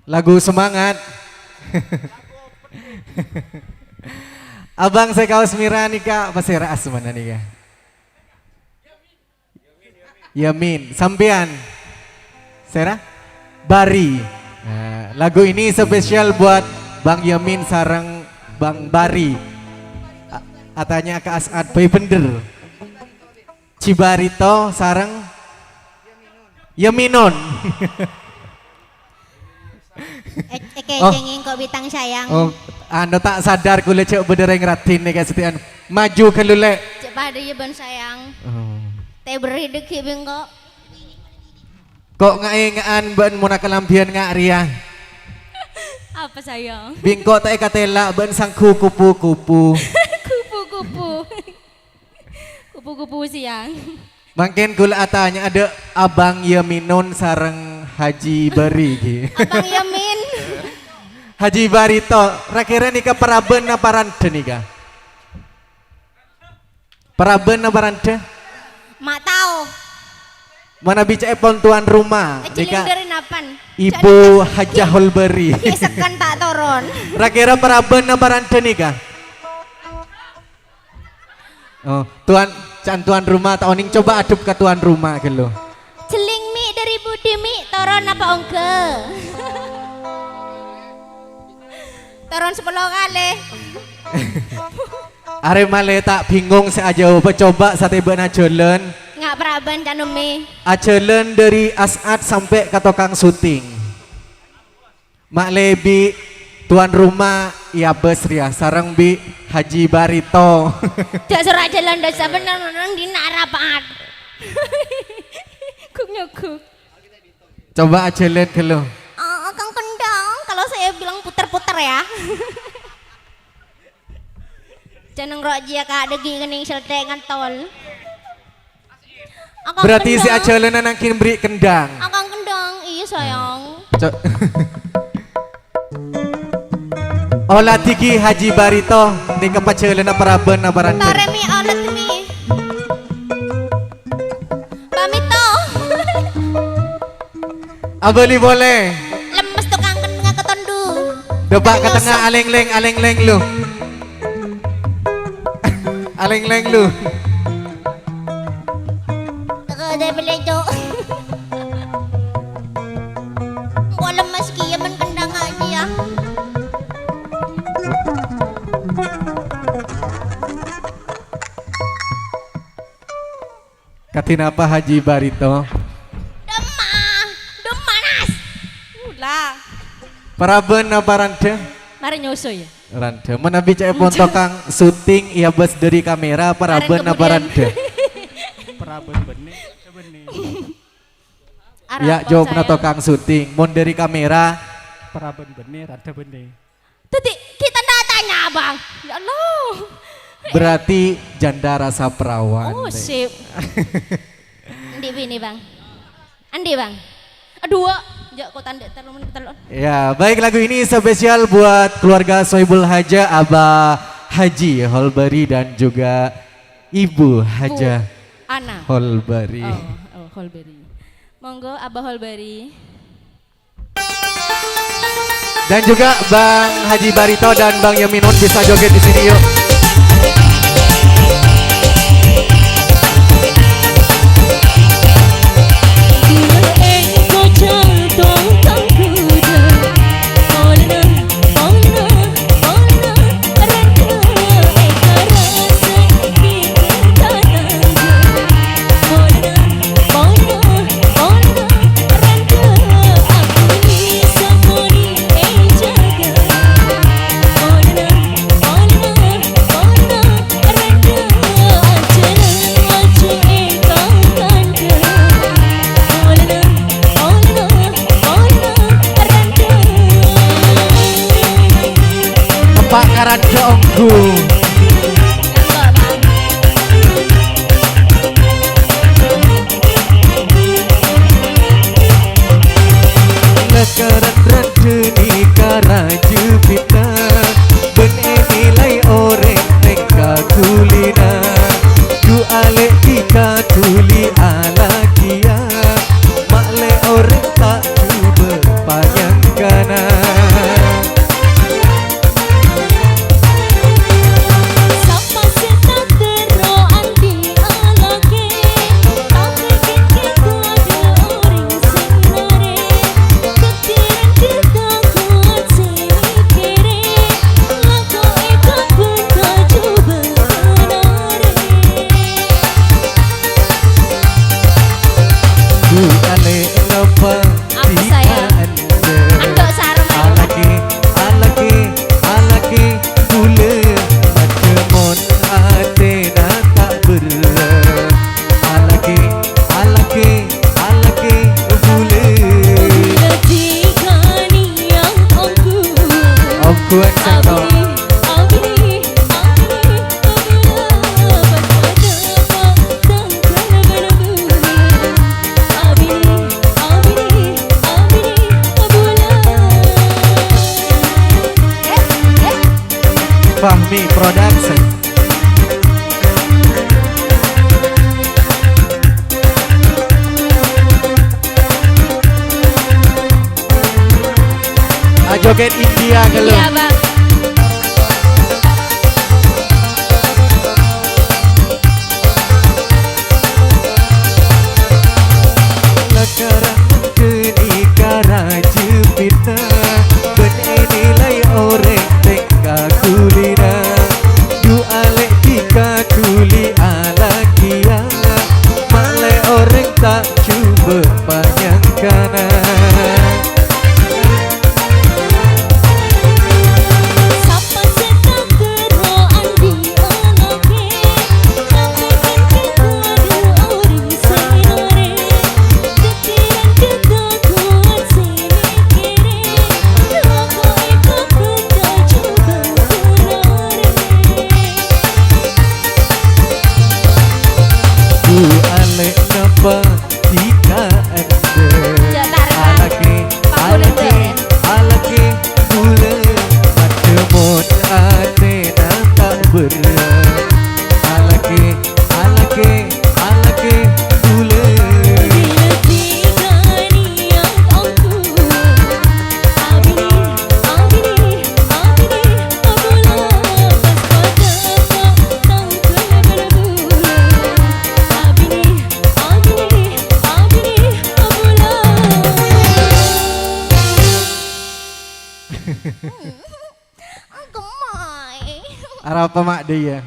Lagu semangat. Abang saya kaos mira nih kak, pasir as mana nih kak? Yamin, sampean, Sera, Bari. Nah, lagu ini spesial buat Bang Yamin sarang Bang Bari. Atanya ke Asad Boy Bender. Cibarito sarang Yaminun. Cengeng kok bitang sayang. Oh, anda tak sadar kulit cek bedereng ratin nih setian maju ke lule. Cek pada ya ban sayang. Oh. Teh beridek hibing kok. Kok ngaingaan ban muna kalampian nga ria. Apa sayang? Bingko tak katela ban sang kupu-kupu. Kupu-kupu. Kupu-kupu siang. Mungkin kula atanya ada Abang Yaminun sareng Haji Bari. Abang Yamin. Haji Barito, rakira nika paraben apa rante nika? Paraben apa rante? Mak tahu. Mana bicara pon tuan rumah? Nika Dari napan? Ibu Hajah Holberi. Kisekan tak toron. Rakira paraben apa rante nika? Oh, tuan rumah tahun ini coba adup ke tuan rumah gitu. Celing mi dari Budi mi toron apa ongke? Toron 10 kali. Aremale tak bingung seaja coba sate bana jalan. Nggak peraban canum mi. Jalan dari Asad sampai ke tukang syuting. Mak lebi tuan rumah ya bes ria sarang bi Haji Barito. Dasar jalan dasar bener-bener di narapat. Kuk nyukuk. Coba jalan ke lo. Kang kendang kalau saya bilang puter-puter ya. Jangan roji ya kak degi kening seltengan tol. Berarti si ajalan nangkin beri kendang. Akang kendang, iya sayang. Olah tiki Haji Barito di kepacalan paraben nabaran. Toremi olet mi. Pamito. Abeli boleh. Lemes tukang kendang ketondu. Debak ke tengah aleng-leng lu. Aleng-leng lu. Ada belejo. Gua lemes kia men kendang aja ya. Katin apa Haji Barito? Demanas. Ulah. Paraben apa rante? Mari nyusu ya. Rante. Mana bicara pon tokang syuting ia bes dari kamera paraben apa rante? Paraben benih. Ya jawab na tokang syuting. Mon dari kamera. Paraben benih, rada benih. Tadi kita nggak tanya abang. Ya Allah. Berarti janda rasa perawan. Oh sip. Andi ini bang. Andi bang. Aduh. Jak kau tanda terlalu. Ya baik lagu ini spesial buat keluarga Sohibul Haja Abah Haji Holberi dan juga Ibu Haja Ana Holberi. Oh Holberi. Monggo Abah Holberi. Dan juga Bang Haji Barito dan Bang Yaminun bisa joget di sini yuk. Pak Karanja Onggu. Lekaran rante ni karaju pita bene nilai oreng tengka kulina du ale tika tuli ala kia makle oreng tak du berpanjang kana Fahmi Production. Joget India kalau. Iya bang. Lakaran kenikara jepita benilai orang tengka kulina du alek tika tuli ala kia malai orang tak cuba panjangkana. Napa jika anda alaki bule macemon ate tak berat alaki bule. Gemoy. Arah apa mak dia?